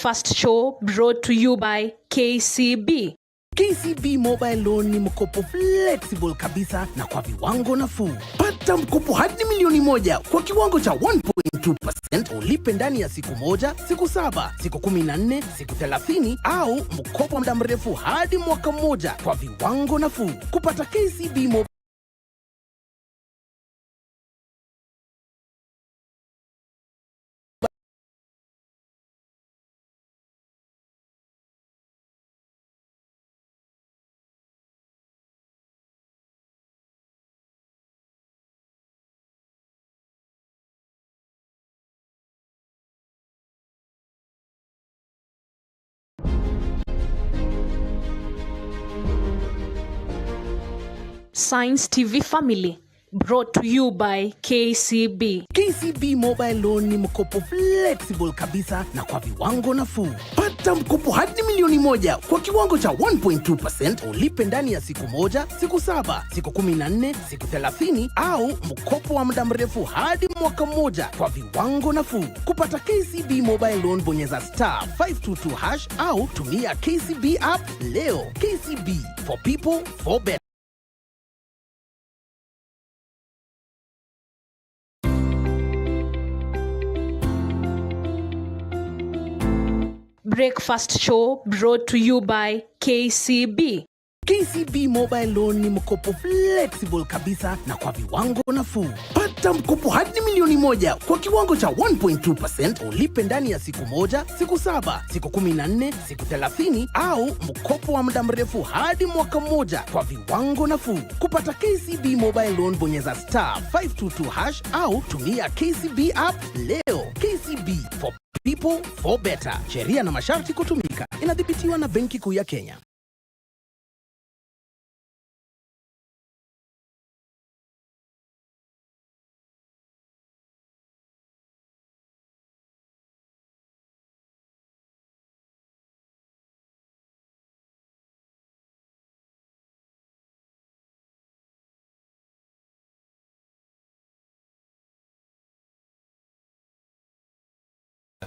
Breakfast show brought to you by KCB. KCB Mobile Loan ni mkopo flexible kabisa na kwa viwango nafuu. Pata mkopo hadi milioni 1 kwa kiwango cha 1.2%, ulipe ndani ya siku 1, siku 7, siku 14, siku 30 au mkopo muda mrefu hadi mwaka 1 kwa viwango nafuu. Kupata KCB Mobile Science TV Family brought to you by KCB. KCB Mobile Loan ni mkopo flexible kabisa na kwa viwango nafuu. Pata mkopo hadi milioni 1 kwa kiwango cha 1.2%, ulipe ndani ya siku 1, siku 7, siku 14, siku 30 au mkopo wa muda mrefu hadi mwaka 1 kwa viwango nafuu. Kupata KCB Mobile Loan bonyeza *522# au tumia KCB app leo. KCB, for people, for better. Breakfast show brought to you by KCB. KCB Mobile Loan ni mkopo flexible kabisa na kwa viwango nafuu. Pata mkopo hadi milioni 1 kwa kiwango cha 1.2%, ulipe ndani ya siku 1, siku 7, siku 14, siku 30 au mkopo wa muda mrefu hadi mwaka 1 kwa viwango nafuu. Kupata KCB Mobile Loan bonyeza *522# au tumia KCB app leo. KCB, for people, for better. Sheria na masharti kutumika. Inadhibitiwa na Benki Kuu ya Kenya.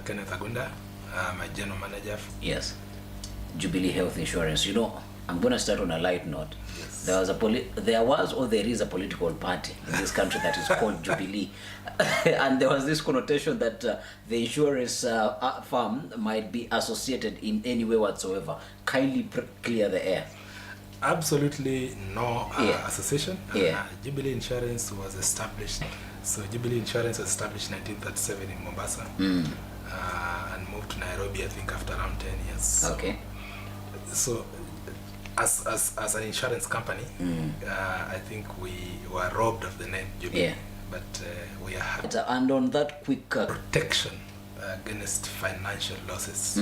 Kenneth Agunda, my general manager. Yes, Jubilee Health Insurance. You know, I'm going to start on a light note. Yes. There was or there is a political party in this country that is called Jubilee, and there was this connotation that the insurance firm might be associated in any way whatsoever. Kindly clear the air. Absolutely no association. Jubilee Insurance was established. So Jubilee Insurance was established in 1937 in Mombasa. And moved to Nairobi, I think, after around 10 years. Okay. So, as an insurance company, I think we were robbed of the name Jubilee. Yeah. But we are and on that quick protection against financial losses.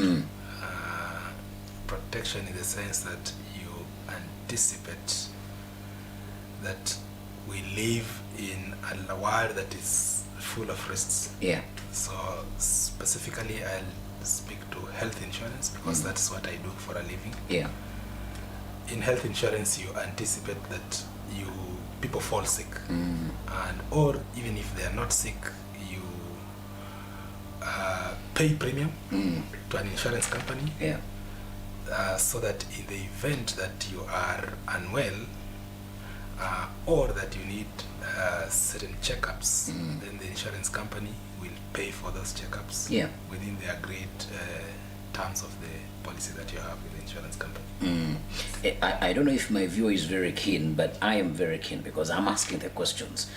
Protection in the sense that you anticipate that we live in a world that is full of risks. Yeah. So specifically, I'll speak to health insurance because that's what I do for a living. Yeah. In health insurance, you anticipate that people fall sick, and or even if they are not sick, you pay premium to an insurance company. Yeah. So that in the event that you are unwell or that you need certain checkups, then the insurance company will pay for those checkups within the agreed terms of the policy that you have with the insurance company. I don't know if my viewer is very keen, but I am very keen because I'm asking the questions.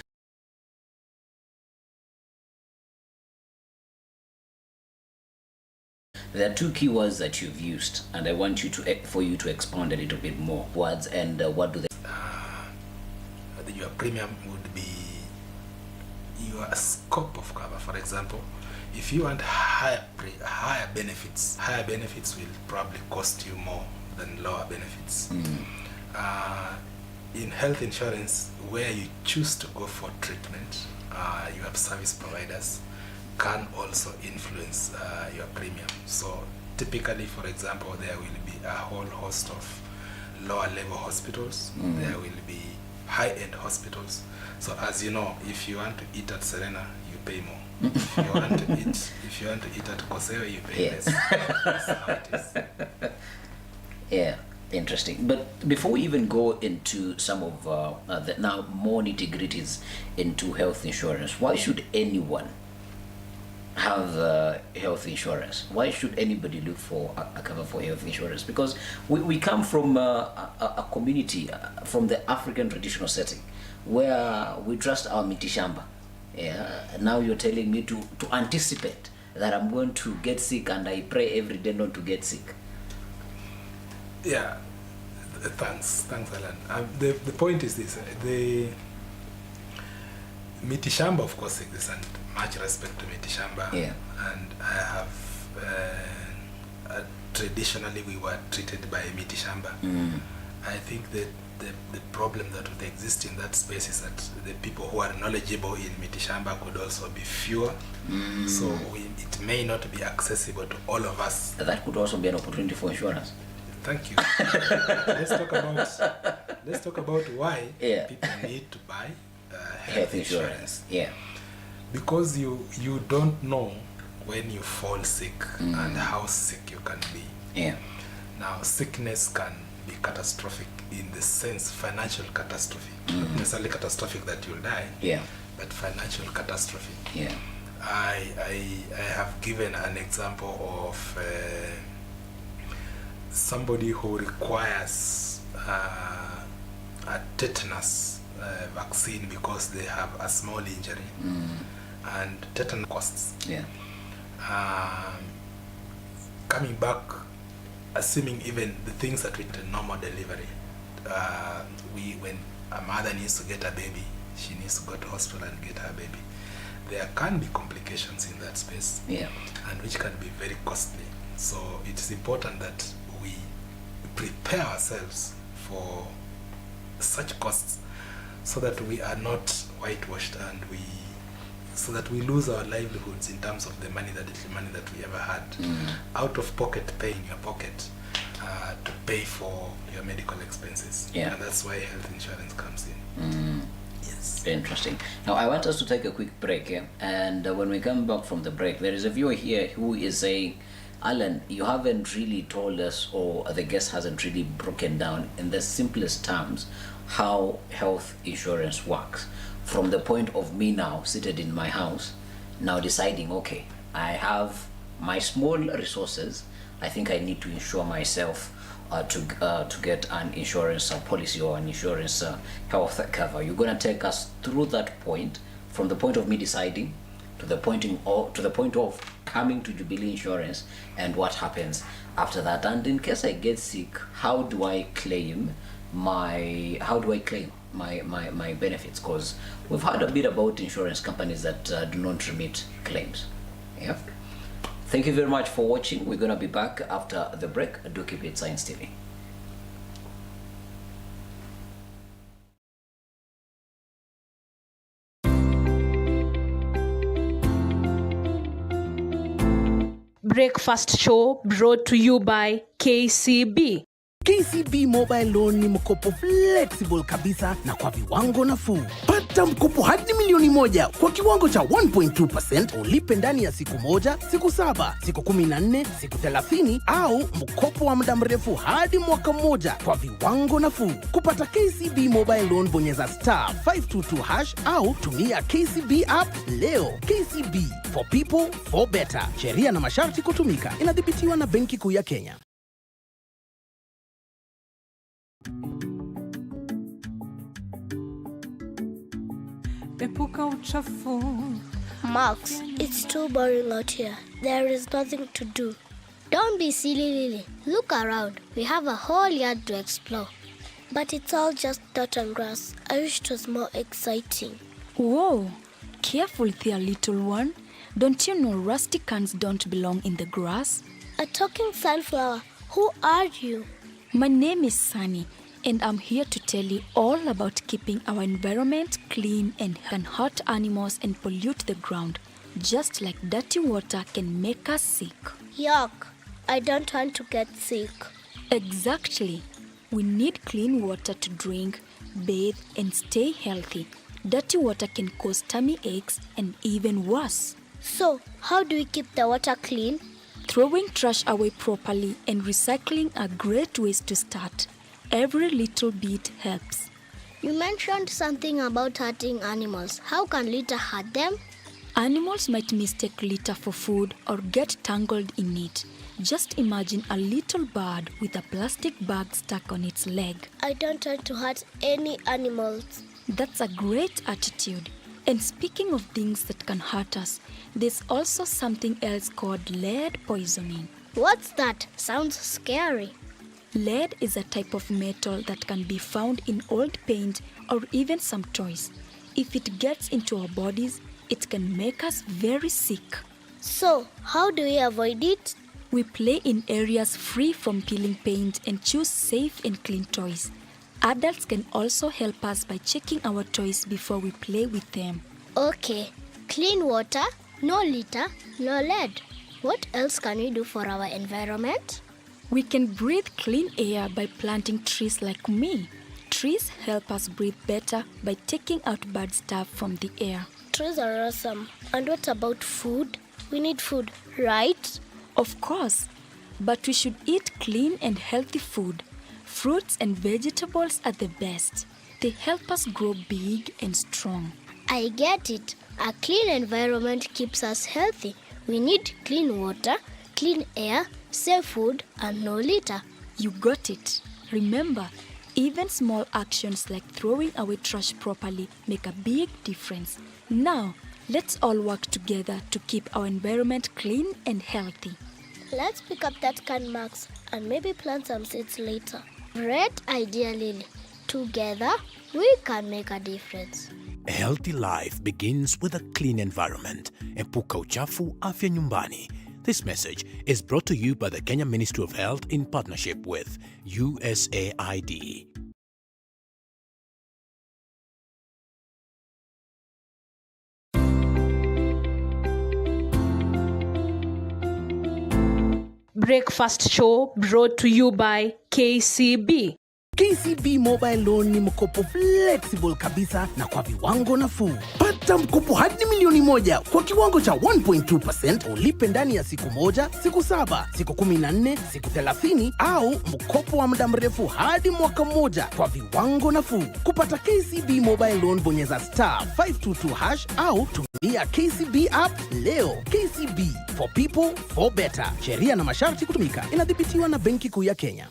There are two keywords that you've used, and I want you for you to expand a little bit more. Words and what do they? Your premium would be your scope of cover. For example, if you want higher benefits, higher benefits will probably cost you more than lower benefits. In health insurance, where you choose to go for treatment, you have service providers can also influence your premium. So typically, for example, there will be a whole host of lower level hospitals. There will be high-end hospitals. So as you know, if you want to eat at Serena, you pay more. If you want to eat at Koseo, you pay less. That's how it is. Yeah, interesting. But before we even go into some of the now more nitty-gritties into health insurance, why should anyone have health insurance? Why should anybody look for a cover for health insurance? Because we come from a community, from the African traditional setting, where we trust our mitishamba. Yeah. Now you're telling me to anticipate that I'm going to get sick, and I pray every day not to get sick. Yeah, thanks, Alan. The point is this: the mitishamba, of course, exists, and much respect to mitishamba. Yeah. And I have traditionally we were treated by mitishamba. I think that the problem that would exist in that space is that the people who are knowledgeable in mitishamba could also be fewer. So it may not be accessible to all of us. That could also be an opportunity for insurance. Thank you. Let's talk about why people need to buy health insurance. Yeah. Because you don't know when you fall sick and how sick you can be. Yeah. Now, sickness can be catastrophic in the sense financial catastrophe. Not necessarily catastrophic that you'll die. Yeah. But financial catastrophe. Yeah. I have given an example of somebody who requires a tetanus vaccine because they have a small injury, and tetanus costs. Yeah. Coming back, assuming even the things that with a normal delivery, when a mother needs to get a baby, she needs to go to hospital and get her baby. There can be complications in that space, and which can be very costly. So it is important that we prepare ourselves for such costs, so that we are not whitewashed, and so that we lose our livelihoods in terms of the little money that we ever had, out of pocket, pay in your pocket to pay for your medical expenses. Yeah. And that's why health insurance comes in. Yes. Interesting. Now I want us to take a quick break, and when we come back from the break, there is a viewer here who is saying, Alan, you haven't really told us, or the guest hasn't really broken down in the simplest terms how health insurance works. From the point of me now seated in my house, now deciding, okay, I have my small resources, I think I need to insure myself to get an insurance policy or an insurance health cover. You're going to take us through that point, from the point of me deciding to the point of coming to Jubilee Insurance, and what happens after that. And in case I get sick, how do I claim my benefits? Because we've heard a bit about insurance companies that do not remit claims. Yeah. Thank you very much for watching. We're gonna be back after the break. Do keep it Science TV. Breakfast show brought to you by KCB. KCB Mobile Loan ni mkopo flexible kabisa na kwa viwango nafuu. Pata mkopo hadi milioni 1 kwa kiwango cha 1.2%, ulipe ndani ya siku 1, siku 7, siku 14, siku 30, au mkopo wa muda mrefu hadi mwaka 1 kwa viwango nafuu. Kupata KCB Mobile Loan, bonyeza *522# au tumia KCB app leo. KCB, for people, for better. Sheria na masharti kutumika. Inadhibitiwa na Benki Kuu ya Kenya. Epuka uchafu. Max, it's too boring out here. There is nothing to do. Don't be silly, Lily. Look around. We have a whole yard to explore. But it's all just dirt and grass. I wish it was more exciting. Whoa, careful there, little one. Don't you know rusty cans don't belong in the grass? A talking sunflower. Who are you? My name is Sunny, and I'm here to tell you all about keeping our environment clean and can hurt animals and pollute the ground, just like dirty water can make us sick. Yuck. I don't want to get sick. Exactly. We need clean water to drink, bathe, and stay healthy. Dirty water can cause tummy aches and even worse. So, how do we keep the water clean? Throwing trash away properly and recycling are great ways to start. Every little bit helps. You mentioned something about hurting animals. How can litter hurt them? Animals might mistake litter for food or get tangled in it. Just imagine a little bird with a plastic bag stuck on its leg. I don't want to hurt any animals. That's a great attitude. And speaking of things that can hurt us, there's also something else called lead poisoning. What's that? Sounds scary. Lead is a type of metal that can be found in old paint or even some toys. If it gets into our bodies, it can make us very sick. So, how do we avoid it? We play in areas free from peeling paint and choose safe and clean toys. Adults can also help us by checking our toys before we play with them. Okay, clean water, no litter, no lead. What else can we do for our environment? We can breathe clean air by planting trees like me. Trees help us breathe better by taking out bad stuff from the air. Trees are awesome. And what about food? We need food, right? Of course, but we should eat clean and healthy food. Fruits and vegetables are the best. They help us grow big and strong. I get it. A clean environment keeps us healthy. We need clean water, clean air, safe food, and no litter. You got it. Remember, even small actions like throwing away trash properly make a big difference. Now, let's all work together to keep our environment clean and healthy. Let's pick up that can, Max, and maybe plant some seeds later. Great idea, Lily. Together, we can make a difference. A healthy life begins with a clean environment. Epuka uchafu, afya nyumbani. This message is brought to you by the Kenya Ministry of Health in partnership with USAID. Breakfast show brought to you by KCB. KCB Mobile Loan ni mkopo flexible kabisa na kwa viwango nafuu. Pata mkopo hadi milioni 1 kwa kiwango cha 1.2%, ulipe ndani ya siku 1, siku 7, siku 14, siku 30 au mkopo wa muda mrefu hadi mwaka 1 kwa viwango nafuu. Kupata KCB Mobile Loan bonyeza *522# au tumia KCB app leo. KCB, for people, for better. Sheria na masharti kutumika. Inadhibitiwa na Benki Kuu ya Kenya.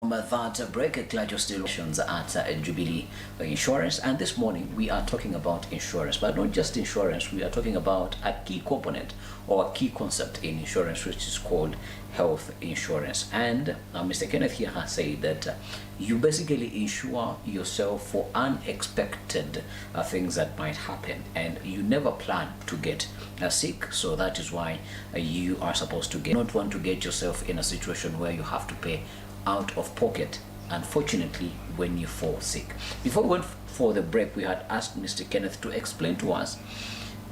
That break glad you're still at Jubilee Insurance, and this morning we are talking about insurance, but not just insurance. We are talking about a key component or a key concept in insurance, which is called health insurance. And Mr. Kenneth here has said that you basically insure yourself for unexpected things that might happen, and you never plan to get sick. So that is why you are supposed to not want to get yourself in a situation where you have to pay out of pocket, unfortunately, when you fall sick. Before we went for the break, we had asked Mr. Kenneth to explain to us.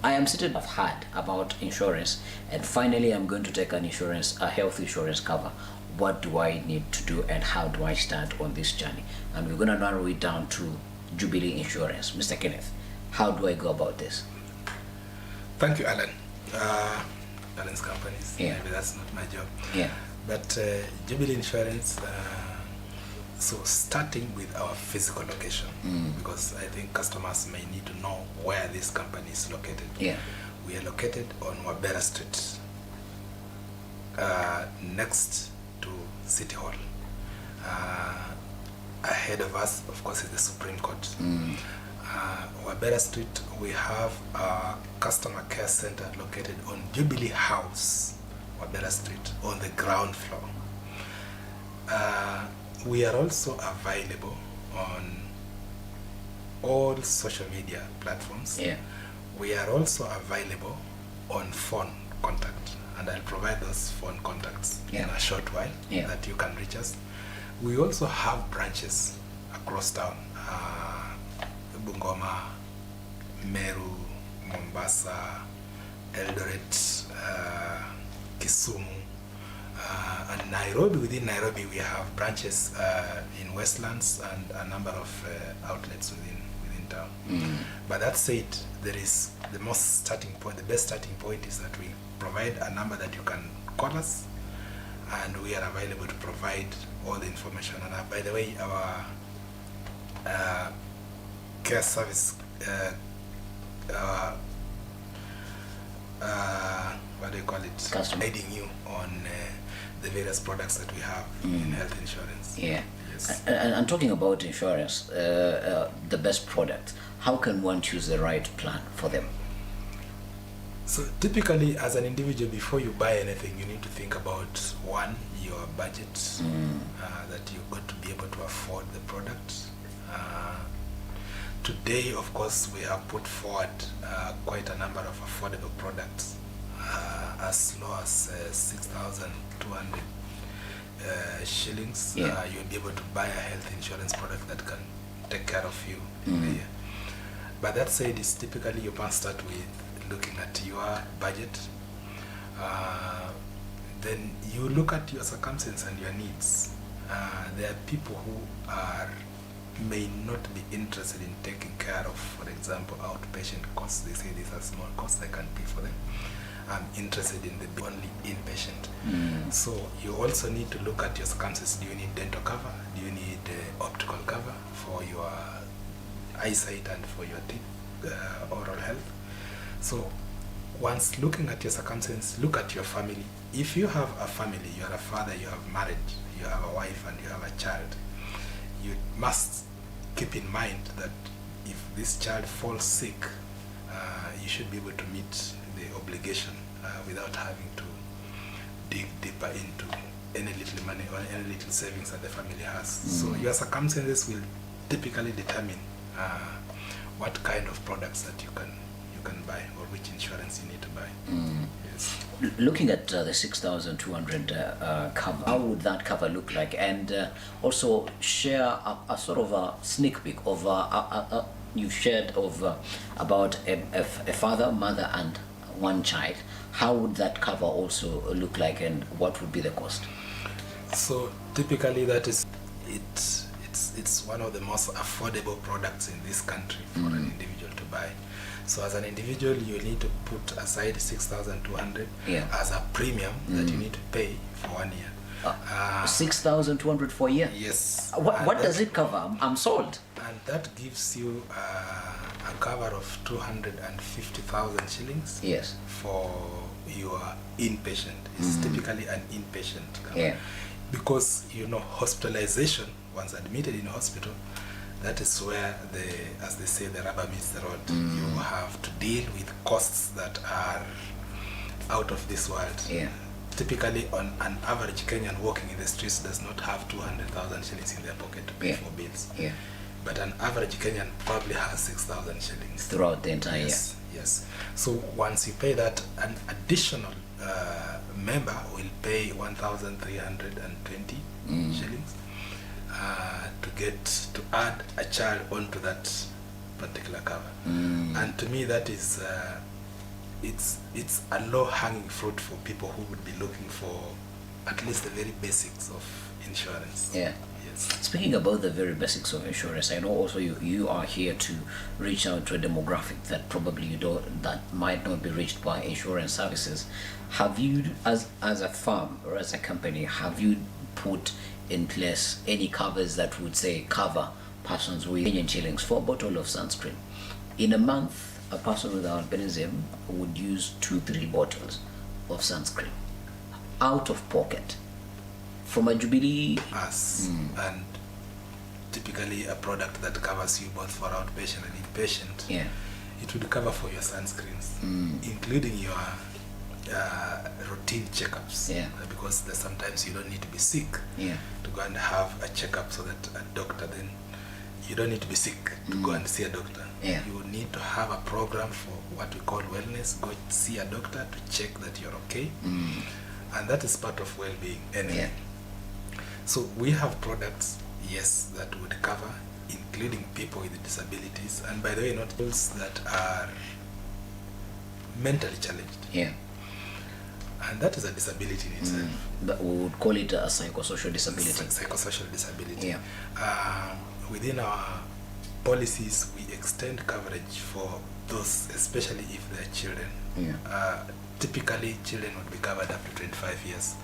I am certain I've heard about insurance, and finally I'm going to take an insurance, a health insurance cover. What do I need to do, and how do I start on this journey? And we're going to narrow it down to Jubilee Insurance. Mr. Kenneth, how do I go about this? Thank you, Alan. Alan's companies. Yeah. Maybe that's not my job. Yeah. But Jubilee Insurance, so starting with our physical location, because I think customers may need to know where this company is located. Yeah. We are located on Wabera Street, next to City Hall. Ahead of us, of course, is the Supreme Court. Wabera Street, we have a customer care center located on Jubilee House, Wabera Street, on the ground floor. We are also available on all social media platforms. Yeah. We are also available on phone contact, and I'll provide those phone contacts in a short while that you can reach us. We also have branches across town, Bungoma, Meru, Mombasa, Eldoret, Kisumu, and Nairobi. Within Nairobi, we have branches in Westlands and a number of outlets within town. But that said, there is the most starting point, the best starting point is that we provide a number that you can call us, and we are available to provide all the information. And by the way, our care service, what do you call it? Customer. Guiding you on the various products that we have in health insurance. Yeah. Yes. And talking about insurance, the best product, how can one choose the right plan for them? So typically, as an individual, before you buy anything, you need to think about, one, your budget, that you've got to be able to afford the product. Today, of course, we have put forward quite a number of affordable products, as low as 6,200 shillings. Yeah. You'll be able to buy a health insurance product that can take care of you in a year. But that said, it's typically you must start with looking at your budget. Then you look at your circumstances and your needs. There are people who may not be interested in taking care of, for example, outpatient costs. They say these are small costs, I can pay for them. I'm interested in the only inpatient. So you also need to look at your circumstances. Do you need dental cover? Do you need optical cover for your eyesight and for your teeth, oral health? So once looking at your circumstances, look at your family. If you have a family, you are a father, you have married, you have a wife, and you have a child, you must keep in mind that if this child falls sick, you should be able to meet the obligation without having to dig deeper into any little money or any little savings that the family has. So your circumstances will typically determine what kind of products that you can buy, or which insurance you need to buy. Yes. Looking at the 6,200 cover, how would that cover look like? And also share a sort of a sneak peek of you've shared of about a father, mother, and one child. How would that cover also look like, and what would be the cost? So typically, that is it's one of the most affordable products in this country for an individual to buy. So as an individual, you need to put aside 6,200 as a premium that you need to pay for 1 year. 6,200 for a year? Yes. What does it cover? I'm sold. And that gives you a cover of 250,000 shillings. Yes. For your inpatient. It's typically an inpatient cover. Yeah. Because hospitalization, once admitted in a hospital, that is where as they say, the rubber meets the road. You have to deal with costs that are out of this world. Yeah. Typically, on an average Kenyan walking in the streets does not have 200,000 shillings in their pocket to pay for bills. Yeah. But an average Kenyan probably has 6,000 shillings. Throughout the entire year. Yes. So once you pay that, an additional member will pay 1,320 shillings to add a child onto that particular cover. And to me, that is it's a low-hanging fruit for people who would be looking for at least the very basics of insurance. Yeah. Yes. Speaking about the very basics of insurance, I know also you are here to reach out to a demographic that probably that might not be reached by insurance services. Have you, as a firm or as a company, have you put in place any covers that would say cover persons with Kenyan shillings for a bottle of sunscreen? In a month, a person with albinism would use 2-3 bottles of sunscreen out of pocket. From a Jubilee, and typically a product that covers you both for outpatient and inpatient, it would cover for your sunscreens, including your routine checkups, because sometimes you don't need to be sick to go and have a checkup, so that a doctor, then you don't need to be sick to go and see a doctor. You will need to have a program for what we call wellness. Go see a doctor to check that you're okay, and that is part of well-being anyway. So we have products, yes, that would cover, including people with disabilities, and by the way, not those that are mentally challenged. And that is a disability in itself. But we would call it a psychosocial disability. Psychosocial disability. Within our policies, we extend coverage for those, especially if they're children. Yeah. Typically, children would be covered up to 25 years.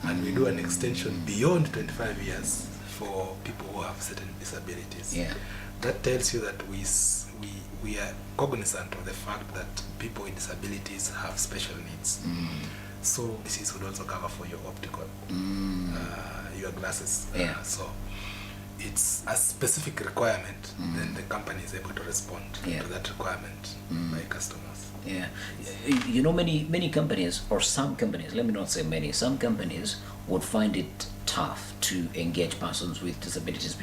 And we do an extension beyond 25 years for people who have certain disabilities. Yeah. That tells you that we are cognizant of the fact that people with disabilities have special needs. So this would also cover for your optical, your glasses. Yeah. So it's a specific requirement, then the company is able to respond Yeah. to that requirement by customers. Yeah, you know, many companies, or some companies, let me not say many, some companies would find it tough to engage persons with disabilities